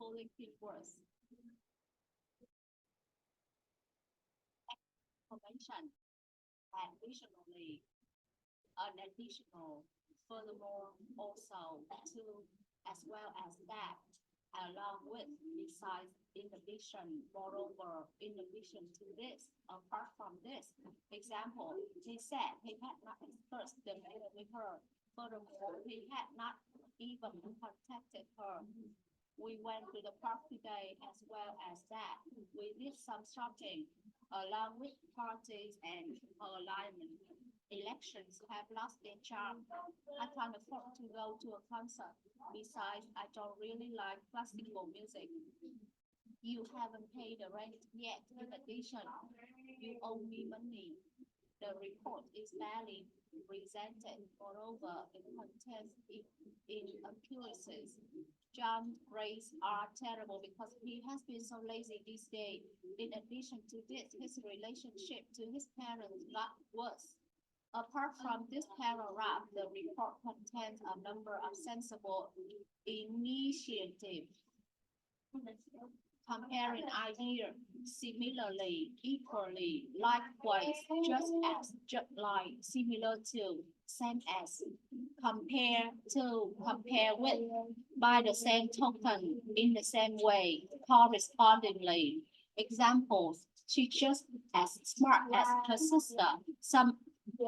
following keywords. Information and visually an additional, furthermore, also to as well as that, along with besides in addition, moreover, in addition to this, apart from this, example, he said he had not expressed the matter with her. Furthermore, he had not even contacted her. We went to the park today as well as that. We did some shopping along with parties and alignment. Elections have lost their charm. I can't afford to go to a concert. Besides, I don't really like classical music. You haven't paid the rent yet. In addition, you owe me money. The report is badly presented. Moreover, it contains inaccuracies. John's grades are terrible because he has been so lazy these days. In addition to this, his relationship to his parents got worse. Apart from this paragraph, the report contains a number of sensible initiatives comparing ideas similarly, equally, likewise, just as, just like, similar to, same as, compare to, compare with, by the same token, in the same way, correspondingly. Examples, she's just as smart as her sister. Some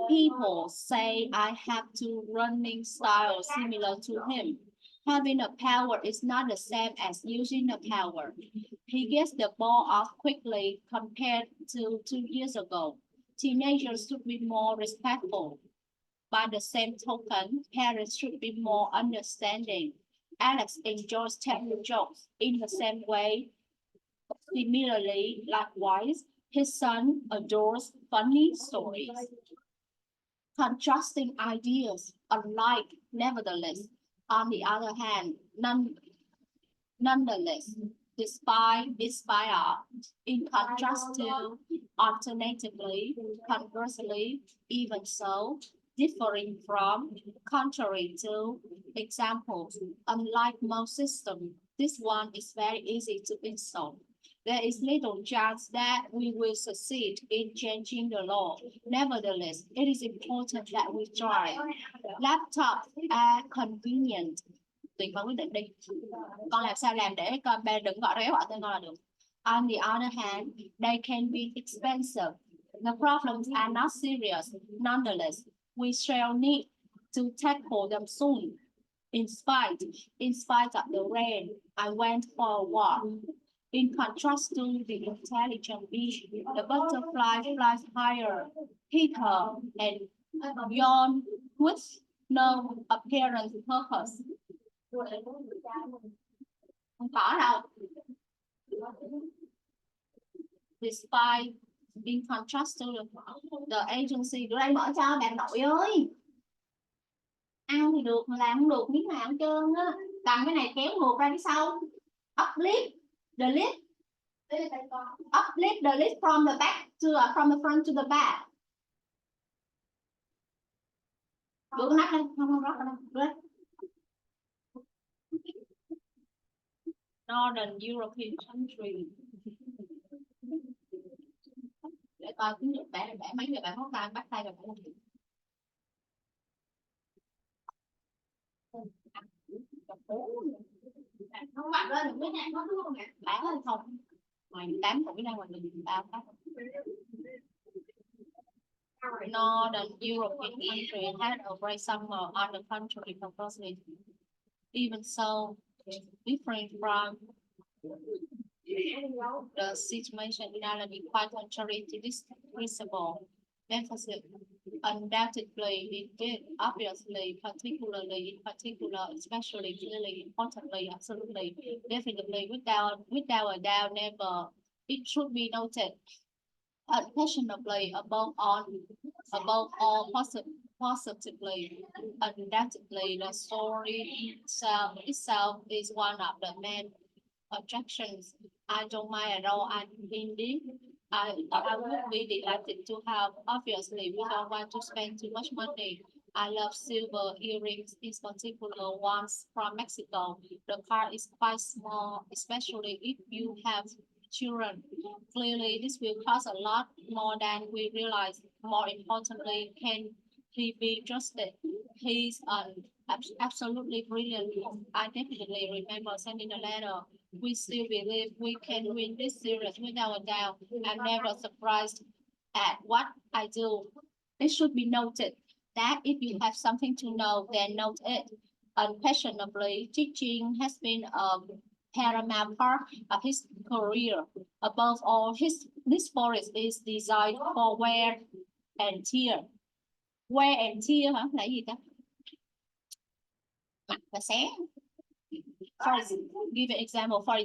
people say I have to running style similar to him. Having a power is not the same as using a power. He gets the ball off quickly compared to 2 years ago. Teenagers should be more respectful. By the same token, parents should be more understanding. Alex enjoys telling jokes in the same way. Similarly, likewise, his son adores funny stories. Contrasting ideas alike, nevertheless, on the other hand, nonetheless, despite in contrast to, alternatively, conversely, even so, differing from, contrary to, examples, unlike most systems, this one is very easy to install. There is little chance that we will succeed in changing the law. Nevertheless, it is important that we try. Laptops are convenient. Tùy vào quyết định đi. Con làm sao làm để con ba đừng gọi réo gọi tên con là được. On the other hand, they can be expensive. The problems are not serious. Nonetheless, we shall need to tackle them soon. In spite of the rain, I went for a walk. In contrast to the intelligent bee, the butterfly flies higher, Peter and yawn with no apparent purpose. Không có đâu. Despite in contrast to the agency, tụi đây mở cho bạn nội ơi. Ăn thì được mà làm không được miếng nào hết trơn á. Cầm cái này kéo ngược ra phía sau. Uplift the lid. Uplift the lid from the back to from the front to the back. Đưa cái nắp lên, không rót vào đâu. Northern European country. Để coi tiếng Nhật bẻ mấy người bạn có tay bắt tay vào không? Không bạn lên được mấy nhà có đúng không nè? Bẻ lên không? Ngoài 8 tuổi ra ngoài mình 3 phát. Northern European country had a great summer on the contrary purposely. Even so, different from the situation in Ireland quite contrary to this principle. Emphasis undoubtedly it did, obviously, particularly, in particular, especially, clearly, importantly, absolutely, definitely, without a doubt, never. It should be noted unquestionably above all positively, undoubtedly, the story itself is one of the main objections. I don't mind at all. And indeed, I would be delighted to help. Obviously, we don't want to spend too much money. I love silver earrings, in particular ones from Mexico. The car is quite small, especially if you have children. Clearly, this will cost a lot more than we realize. More importantly, can he be trusted? He's absolutely brilliant. I definitely remember sending a letter. We still believe we can win this series without a doubt. I'm never surprised at what I do. It should be noted that if you have something to know, then note it. Unquestionably, teaching has been a paramount part of his career. Above all, this forest is designed for wear and tear. Wear and tear hả? Là gì ta? Mặc và xé. Give an example. For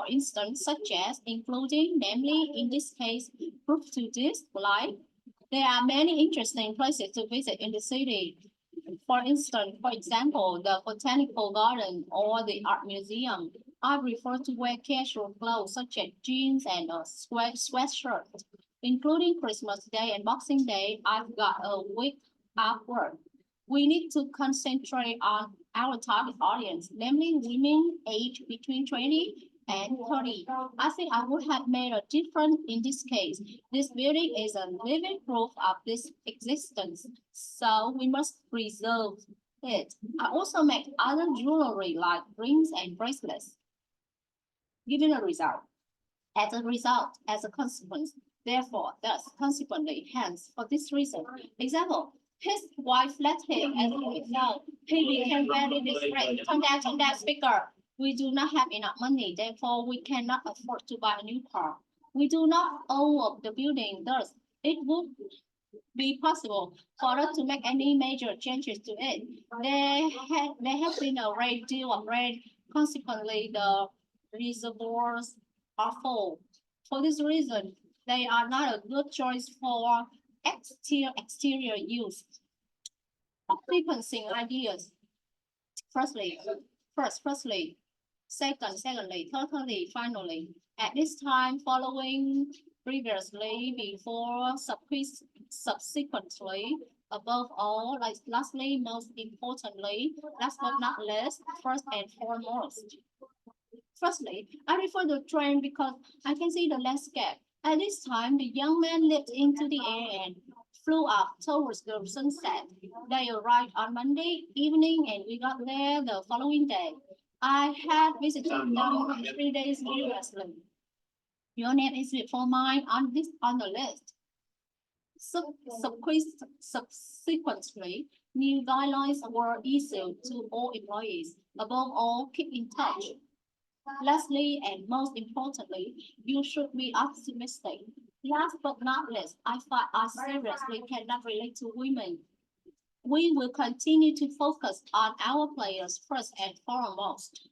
instance, such as including, namely, in this case, proof to this, like, there are many interesting places to visit in the city. For instance, for example, the Botanical Garden or the Art Museum. I prefer to wear casual clothes such as jeans and a sweatshirt. Including Christmas Day and Boxing Day, I've got a week off work. We need to concentrate on our target audience, namely women aged between 20 and 30. I think I would have made a difference in this case. This building is a living proof of this existence, so we must preserve it. I also make other jewelry like rings and bracelets. Given a result, as a consequence, therefore, thus, consequently, hence, for this reason. Example, his wife let him as he felt. He became very distressed. Turn down, speaker. We do not have enough money, therefore we cannot afford to buy a new car. We do not own up the building, thus it would be possible for us to make any major changes to it. There has been a great deal of rain, consequently the reservoirs are full. For this reason, they are not a good choice for exterior use. Sequencing ideas. Firstly, secondly, thirdly, finally. At this time, following previously, before, subsequently, above all, like lastly, most importantly, last but not least, first and foremost. Firstly, I prefer the train because I can see the landscape. At this time, the young man leaped into the air and flew up towards the sunset. They arrived on Monday evening and we got there the following day. I had visited them 3 days previously. Your name is before mine on the list. Subsequently, new guidelines were issued to all employees. Above all, keep in touch. Lastly, and most importantly, you should be optimistic. Last but not least, I find I seriously cannot relate to women. We will continue to focus on our players first and foremost.